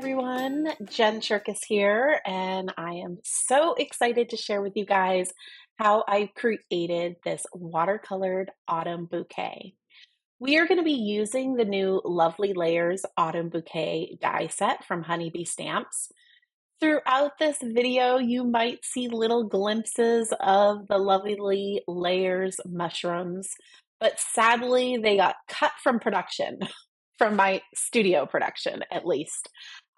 everyone. Jen Shirkus here, and I am so excited to share with you guys how I created this watercolored autumn bouquet. We are going to be using the new Lovely Layers Autumn Bouquet die set from Honeybee Stamps. Throughout this video, you might see little glimpses of the Lovely Layers mushrooms, but sadly, they got cut from production, from my studio production at least.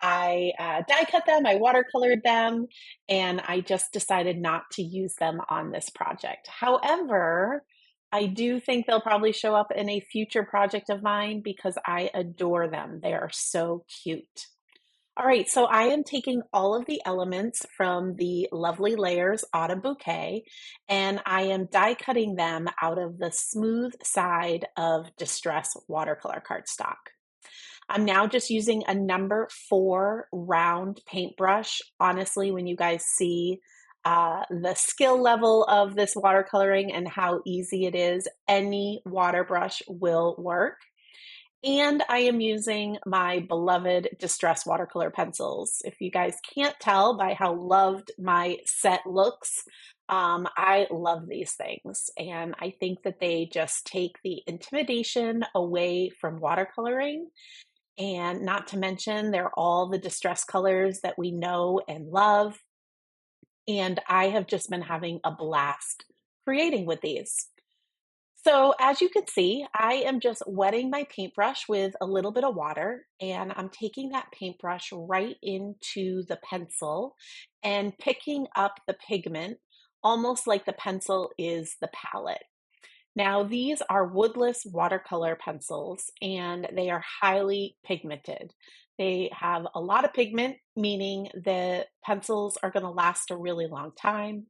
I die cut them, I watercolored them, and I just decided not to use them on this project. However, I do think they'll probably show up in a future project of mine because I adore them. They are so cute. All right, so I am taking all of the elements from the Lovely Layers Autumn Bouquet, and I am die cutting them out of the smooth side of Distress watercolor cardstock. I'm now just using a number 4 round paintbrush. Honestly, when you guys see the skill level of this watercoloring and how easy it is, any water brush will work. And I am using my beloved Distress watercolor pencils. If you guys can't tell by how loved my set looks, I love these things. And I think that they just take the intimidation away from watercoloring. And not to mention, they're all the distress colors that we know and love. And I have just been having a blast creating with these. So as you can see, I am just wetting my paintbrush with a little bit of water, and I'm taking that paintbrush right into the pencil and picking up the pigment, almost like the pencil is the palette. Now, these are woodless watercolor pencils, and they are highly pigmented. They have a lot of pigment, meaning the pencils are going to last a really long time.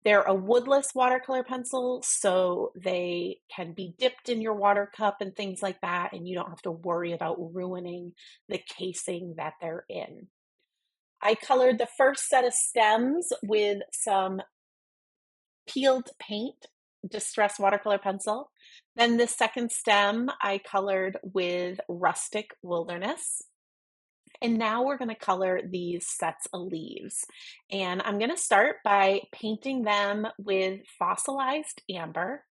They're a woodless watercolor pencil, so they can be dipped in your water cup and things like that, and you don't have to worry about ruining the casing that they're in. I colored the first set of stems with some peeled paint, Distress watercolor pencil. Then the second stem I colored with Rustic Wilderness. And now we're going to color these sets of leaves. And I'm going to start by painting them with fossilized amber.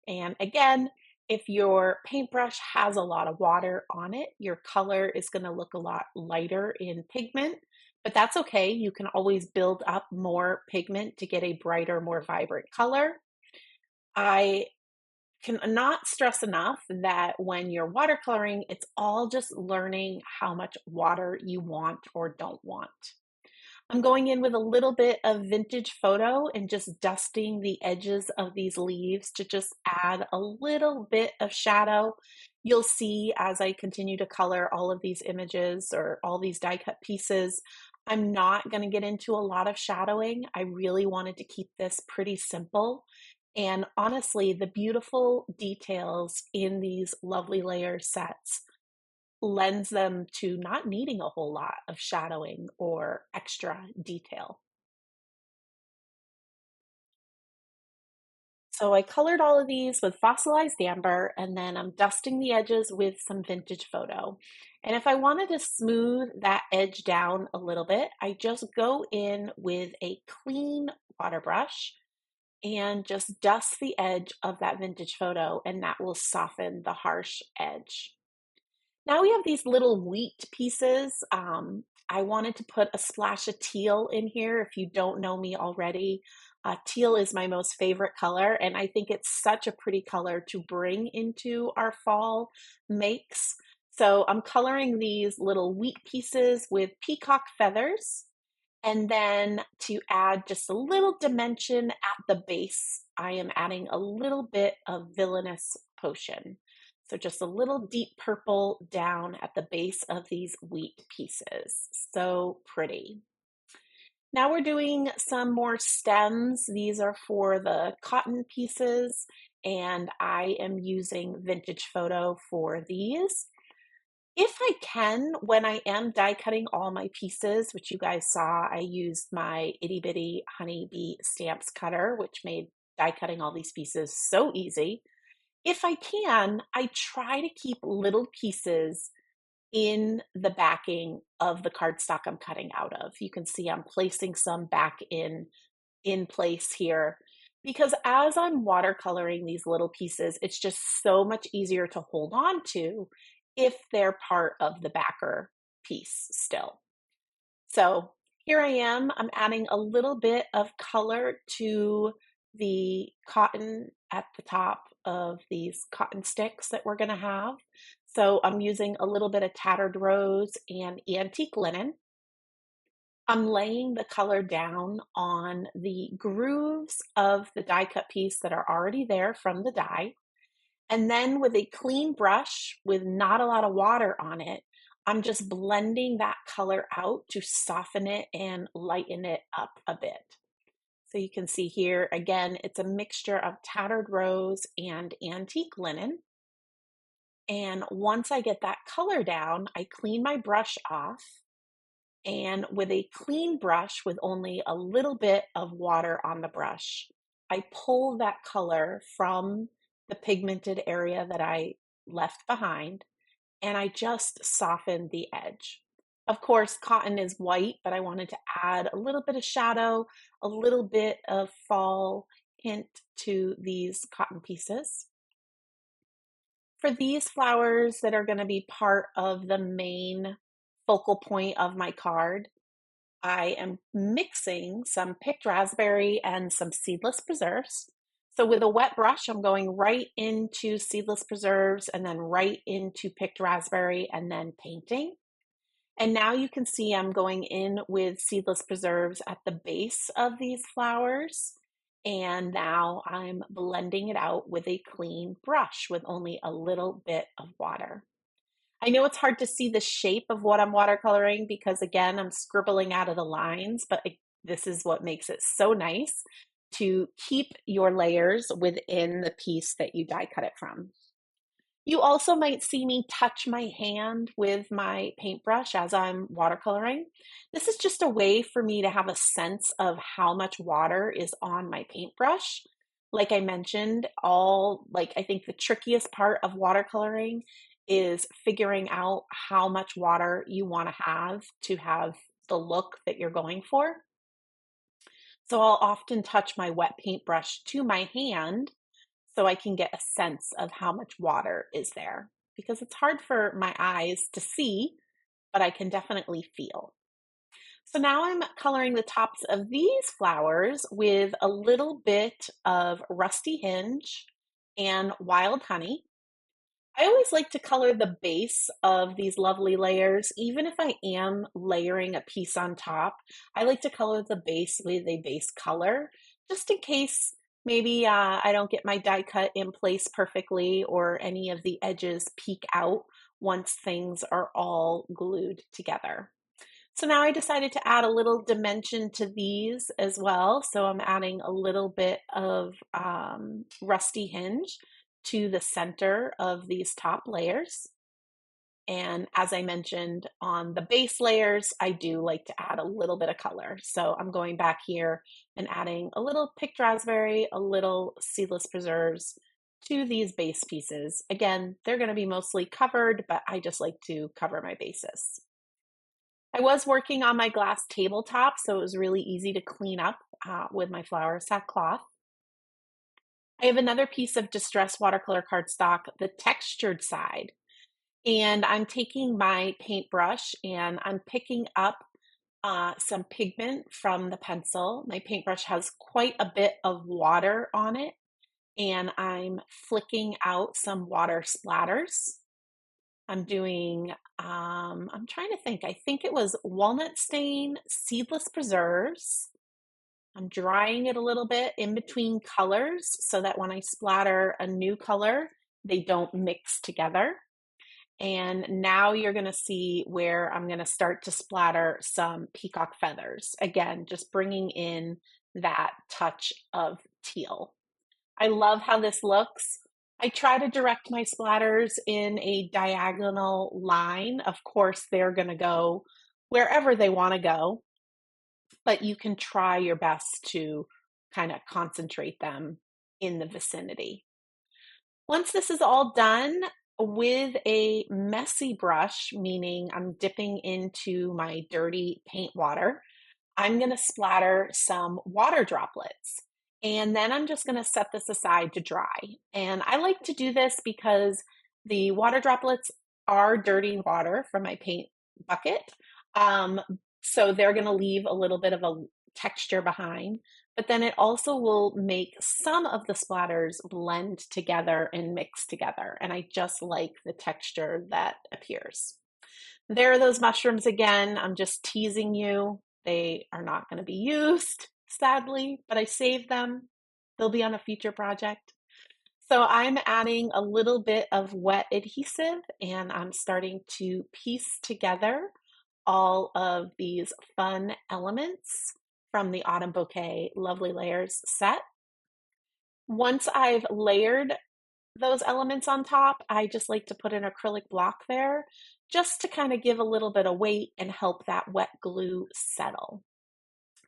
And again, if your paintbrush has a lot of water on it, your color is going to look a lot lighter in pigment, but that's okay. You can always build up more pigment to get a brighter, more vibrant color. I cannot stress enough that when you're watercoloring, it's all just learning how much water you want or don't want. I'm going in with a little bit of vintage photo and just dusting the edges of these leaves to just add a little bit of shadow. You'll see as I continue to color all of these images or all these die cut pieces, I'm not going to get into a lot of shadowing. I really wanted to keep this pretty simple. And honestly, the beautiful details in these Lovely Layer sets lends them to not needing a whole lot of shadowing or extra detail. So I colored all of these with fossilized amber, and then I'm dusting the edges with some vintage photo. And if I wanted to smooth that edge down a little bit, I just go in with a clean water brush and just dust the edge of that vintage photo, and that will soften the harsh edge. Now we have these little wheat pieces. I wanted to put a splash of teal in here. If you don't know me already, teal is my most favorite color, and I think it's such a pretty color to bring into our fall makes. So I'm coloring these little wheat pieces with peacock feathers. And then to add just a little dimension at the base, I am adding a little bit of Villainous Potion. So just a little deep purple down at the base of these wheat pieces. So pretty. Now we're doing some more stems. These are for the cotton pieces, and I am using vintage photo for these. If I can, when I am die cutting all my pieces, which you guys saw, I used my itty bitty Honeybee Stamps cutter, which made die cutting all these pieces so easy. If I can, I try to keep little pieces in the backing of the cardstock I'm cutting out of. You can see I'm placing some back in place here because as I'm watercoloring these little pieces, it's just so much easier to hold on to if they're part of the backer piece still. So here I am, I'm adding a little bit of color to the cotton at the top of these cotton sticks that we're gonna have. So I'm using a little bit of tattered rose and antique linen. I'm laying the color down on the grooves of the die cut piece that are already there from the die. And then with a clean brush with not a lot of water on it, I'm just blending that color out to soften it and lighten it up a bit. So you can see here, again, it's a mixture of tattered rose and antique linen. And once I get that color down, I clean my brush off. And with a clean brush with only a little bit of water on the brush, I pull that color from the pigmented area that I left behind and I just soften the edge. Of course, cotton is white, but I wanted to add a little bit of shadow, a little bit of fall hint to these cotton pieces. For these flowers that are going to be part of the main focal point of my card, I am mixing some picked raspberry and some seedless preserves. So with a wet brush, I'm going right into seedless preserves and then right into picked raspberry and then painting. And now you can see I'm going in with seedless preserves at the base of these flowers. And now I'm blending it out with a clean brush with only a little bit of water. I know it's hard to see the shape of what I'm watercoloring because again, I'm scribbling out of the lines, but this is what makes it so nice to keep your layers within the piece that you die cut it from. You also might see me touch my hand with my paintbrush as I'm watercoloring. This is just a way for me to have a sense of how much water is on my paintbrush. Like I mentioned, I think the trickiest part of watercoloring is figuring out how much water you want to have the look that you're going for. So I'll often touch my wet paintbrush to my hand so I can get a sense of how much water is there because it's hard for my eyes to see, but I can definitely feel. So now I'm coloring the tops of these flowers with a little bit of rusty hinge and wild honey. I always like to color the base of these lovely layers, even if I am layering a piece on top. I like to color the base with a base color, just in case maybe I don't get my die cut in place perfectly or any of the edges peek out once things are all glued together. So now I decided to add a little dimension to these as well. So I'm adding a little bit of rusty hinge to the center of these top layers. And as I mentioned on the base layers, I do like to add a little bit of color. So I'm going back here and adding a little picked raspberry, a little seedless preserves to these base pieces. Again, they're going to be mostly covered, but I just like to cover my bases. I was working on my glass tabletop, so it was really easy to clean up with my flower sackcloth. I have another piece of distress watercolor cardstock, the textured side, and I'm taking my paintbrush and I'm picking up some pigment from the pencil. My paintbrush has quite a bit of water on it, and I'm flicking out some water splatters. I'm doing, I'm trying to think, I think it was walnut stain, seedless preserves. I'm drying it a little bit in between colors so that when I splatter a new color, they don't mix together. And now you're going to see where I'm going to start to splatter some peacock feathers. Again, just bringing in that touch of teal. I love how this looks. I try to direct my splatters in a diagonal line. Of course, they're going to go wherever they want to go, but you can try your best to kind of concentrate them in the vicinity. Once this is all done, with a messy brush, meaning I'm dipping into my dirty paint water, I'm gonna splatter some water droplets. And then I'm just gonna set this aside to dry. And I like to do this because the water droplets are dirty water from my paint bucket. Um, so they're gonna leave a little bit of a texture behind, but then it also will make some of the splatters blend together and mix together. And I just like the texture that appears. There are those mushrooms again. I'm just teasing you. They are not going to be used, sadly, but I saved them. They'll be on a future project. So I'm adding a little bit of wet adhesive and I'm starting to piece together all of these fun elements from the Autumn Bouquet Lovely Layers set. Once I've layered those elements on top, I just like to put an acrylic block there just to kind of give a little bit of weight and help that wet glue settle.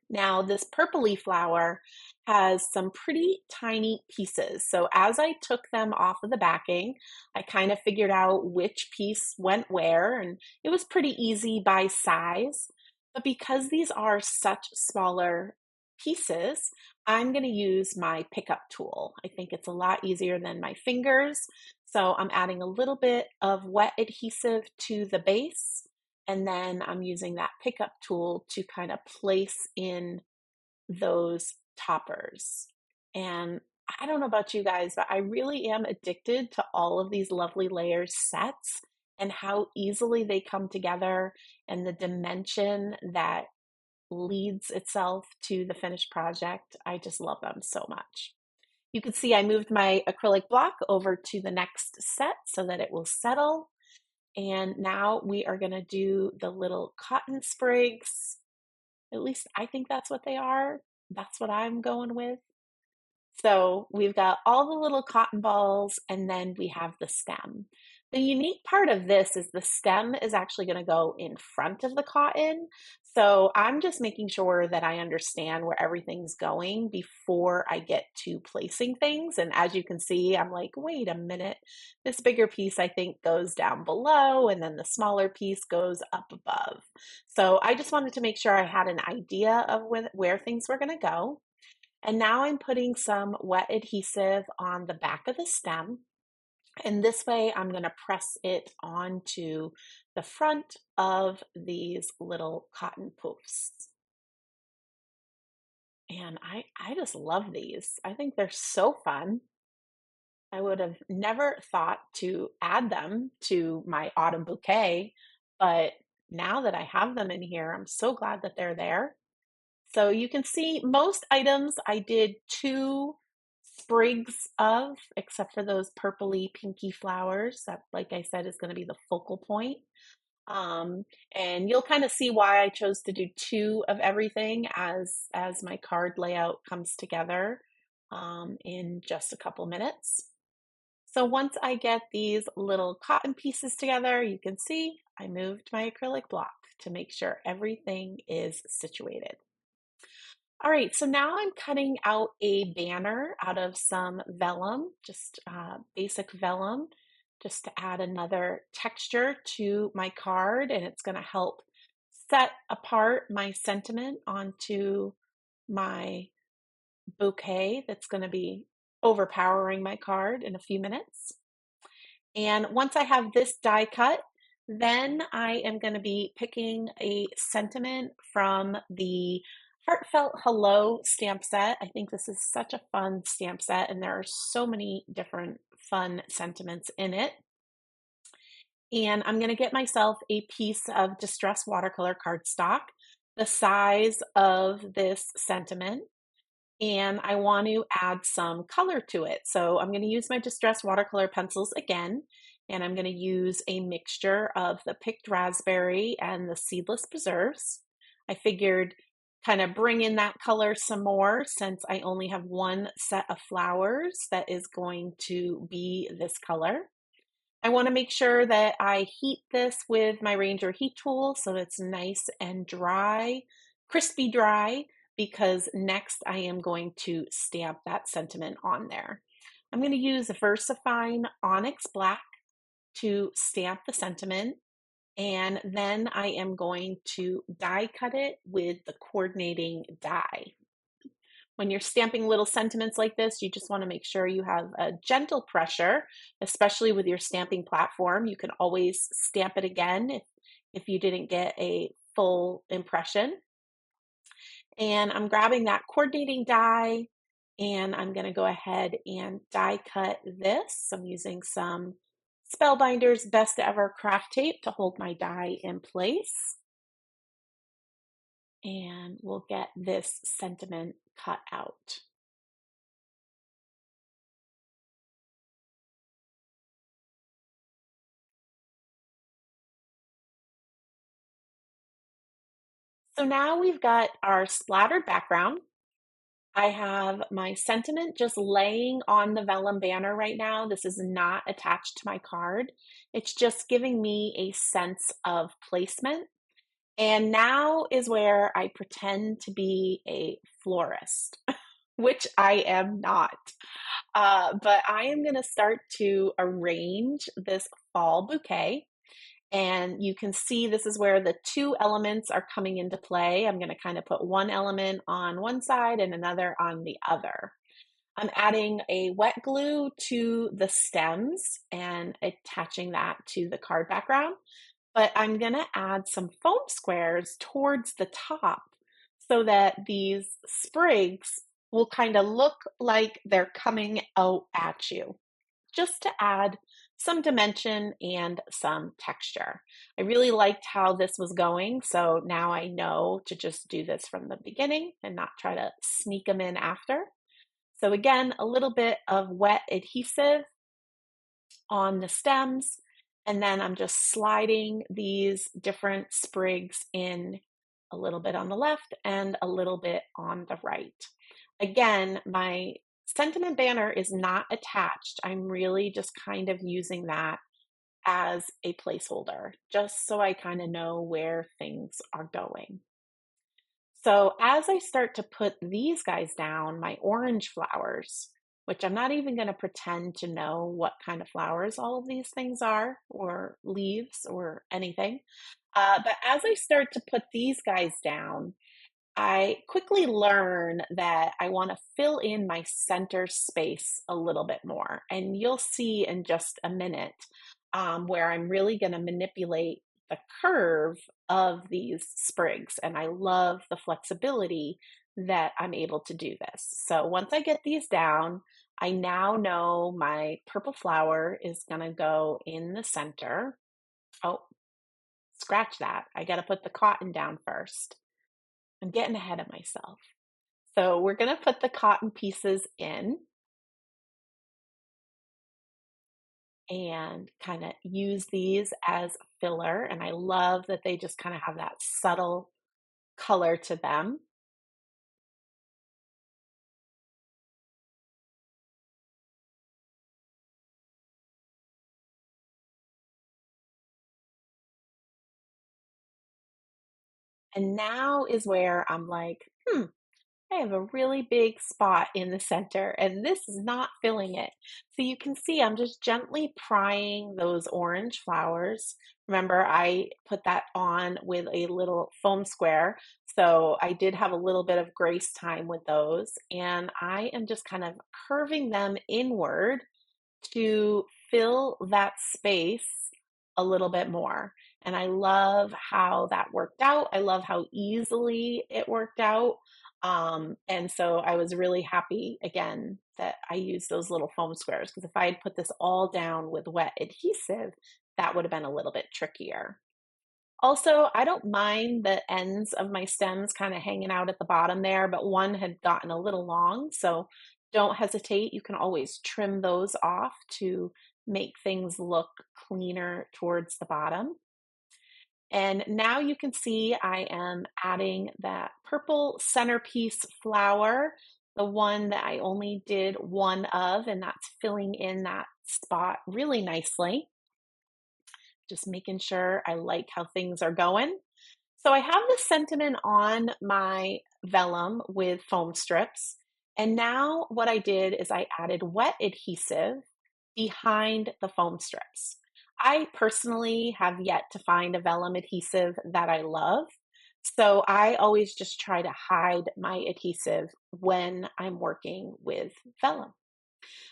Now, this purpley flower has some pretty tiny pieces. So as I took them off of the backing, I kind of figured out which piece went where, and it was pretty easy by size. But because these are such smaller pieces, I'm going to use my pickup tool. I think it's a lot easier than my fingers. So I'm adding a little bit of wet adhesive to the base, and then I'm using that pickup tool to kind of place in those toppers. And I don't know about you guys, but I really am addicted to all of these lovely layers sets and how easily they come together and the dimension that leads itself to the finished project. I just love them so much. You can see I moved my acrylic block over to the next set so that it will settle. And now we are going to do the little cotton sprigs. At least I think that's what they are. That's what I'm going with. So we've got all the little cotton balls and then we have the stem. The unique part of this is the stem is actually going to go in front of the cotton. So I'm just making sure that I understand where everything's going before I get to placing things. And as you can see, I'm like, wait a minute, this bigger piece I think goes down below and then the smaller piece goes up above. So I just wanted to make sure I had an idea of where things were going to go. And now I'm putting some wet adhesive on the back of the stem. And this way I'm going to press it onto the front of these little cotton poofs. And I just love these. I think they're so fun. I would have never thought to add them to my autumn bouquet, but now that I have them in here, I'm so glad that they're there. So you can see most items I did 2 sprigs of, except for those purpley pinky flowers. That, like I said, is going to be the focal point. Um, and you'll kind of see why I chose to do 2 of everything as my card layout comes together in just a couple minutes. So once I get these little cotton pieces together, you can see I moved my acrylic block to make sure everything is situated. All right, so now I'm cutting out a banner out of some vellum, just basic vellum, just to add another texture to my card, and it's going to help set apart my sentiment onto my bouquet that's going to be overpowering my card in a few minutes. And once I have this die cut, then I am going to be picking a sentiment from the Heartfelt Hello stamp set. I think this is such a fun stamp set, and there are so many different fun sentiments in it. And I'm going to get myself a piece of distress watercolor cardstock, the size of this sentiment, and I want to add some color to it. So I'm going to use my distress watercolor pencils again, and I'm going to use a mixture of the picked raspberry and the seedless preserves. I figured kind of bring in that color some more since I only have one set of flowers that is going to be this color. I want to make sure that I heat this with my Ranger heat tool so it's nice and dry, crispy dry, because next I am going to stamp that sentiment on there. I'm going to use VersaFine Onyx Black, to stamp the sentiment, and then I am going to die cut it with the coordinating die. When you're stamping little sentiments like this, you just want to make sure you have a gentle pressure, especially with your stamping platform. You can always stamp it again if you didn't get a full impression. And I'm grabbing that coordinating die, and I'm going to go ahead and die cut this. I'm using some Spellbinder's Best Ever craft tape to hold my die in place. And we'll get this sentiment cut out. So now we've got our splattered background. I have my sentiment just laying on the vellum banner right now. This is not attached to my card. It's just giving me a sense of placement. And now is where I pretend to be a florist, which I am not. But I am going to start to arrange this fall bouquet. And you can see this is where the two elements are coming into play. I'm going to kind of put one element on one side and another on the other. I'm adding a wet glue to the stems and attaching that to the card background. But I'm going to add some foam squares towards the top so that these sprigs will kind of look like they're coming out at you, just to add some dimension and some texture. I really liked how this was going, so now I know to just do this from the beginning and not try to sneak them in after. So again, a little bit of wet adhesive on the stems, and then I'm just sliding these different sprigs in, a little bit on the left and a little bit on the right. Again, my sentiment banner is not attached. I'm really just kind of using that as a placeholder, just so I kind of know where things are going. So as I start to put these guys down, my orange flowers, which I'm not even going to pretend to know what kind of flowers all of these things are, or leaves, or anything. But as I start to put these guys down, I quickly learn that I want to fill in my center space a little bit more. And you'll see in just a minute where I'm really going to manipulate the curve of these sprigs. And I love the flexibility that I'm able to do this. So once I get these down, I now know my purple flower is going to go in the center. Oh, scratch that. I got to put the cotton down first. I'm getting ahead of myself. So we're going to put the cotton pieces in and kind of use these as filler. And I love that they just kind of have that subtle color to them. And now is where I'm like, I have a really big spot in the center and this is not filling it. So you can see I'm just gently prying those orange flowers. Remember, I put that on with a little foam square. So I did have a little bit of grace time with those. And I am just kind of curving them inward to fill that space a little bit more. And I love how that worked out. I love how easily it worked out. And so I was really happy again that I used those little foam squares, because if I had put this all down with wet adhesive, that would have been a little bit trickier. Also, I don't mind the ends of my stems kind of hanging out at the bottom there, but one had gotten a little long, so don't hesitate. You can always trim those off to make things look cleaner towards the bottom. And now you can see I am adding that purple centerpiece flower, the one that I only did one of, and that's filling in that spot really nicely. Just making sure I like how things are going. So I have the sentiment on my vellum with foam strips. And now what I did is I added wet adhesive behind the foam strips. I personally have yet to find a vellum adhesive that I love. So I always just try to hide my adhesive when I'm working with vellum.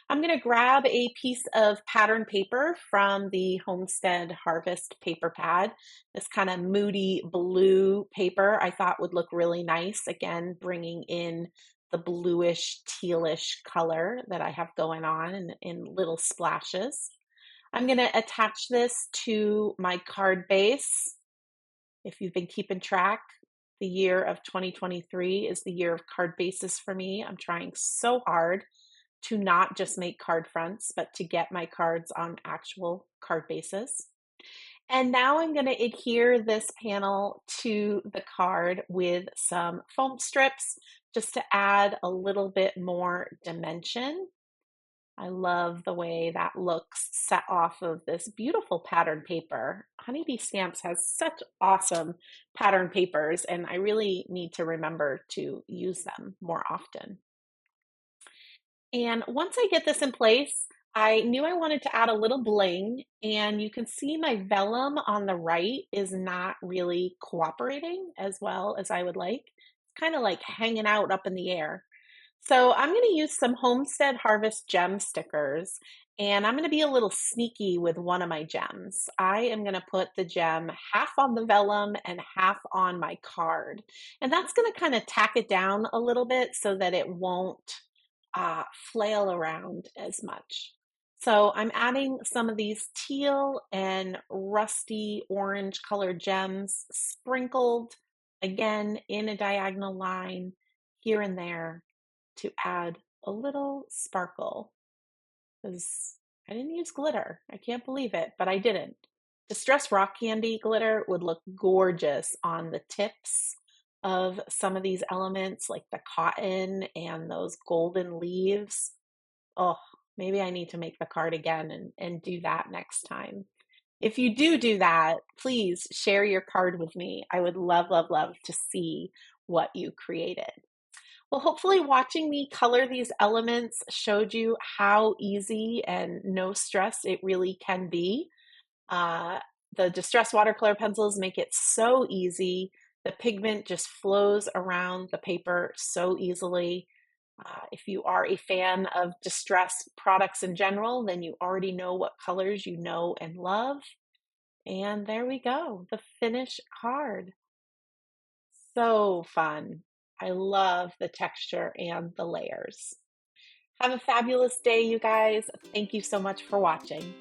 I'm going to grab a piece of pattern paper from the Homestead Harvest paper pad. This kind of moody blue paper I thought would look really nice. Again, bringing in the bluish tealish color that I have going on in little splashes. I'm going to attach this to my card base. If you've been keeping track, the year of 2023 is the year of card bases for me. I'm trying so hard to not just make card fronts, but to get my cards on actual card bases. And now I'm going to adhere this panel to the card with some foam strips just to add a little bit more dimension. I love the way that looks set off of this beautiful pattern paper. Honeybee Stamps has such awesome pattern papers, and I really need to remember to use them more often. And once I get this in place, I knew I wanted to add a little bling, and you can see my vellum on the right is not really cooperating as well as I would like. It's kind of like hanging out up in the air. So I'm going to use some Homestead Harvest gem stickers, and I'm going to be a little sneaky with one of my gems. I am going to put the gem half on the vellum and half on my card. And that's going to kind of tack it down a little bit so that it won't flail around as much. So I'm adding some of these teal and rusty orange colored gems sprinkled again in a diagonal line here and there to add a little sparkle, because I didn't use glitter. I can't believe it, but I didn't. Distress rock candy glitter would look gorgeous on the tips of some of these elements, like the cotton and those golden leaves. Oh, maybe I need to make the card again and do that next time. If you do that, please share your card with me. I would love, love, love to see what you created. Well, hopefully watching me color these elements showed you how easy and no stress it really can be. Uh, the Distress watercolor pencils make it so easy. The pigment just flows around the paper so easily. If you are a fan of Distress products in general, then you already know what colors you know and love. And there we go, the finished card. So fun. I love the texture and the layers. Have a fabulous day, you guys. Thank you so much for watching.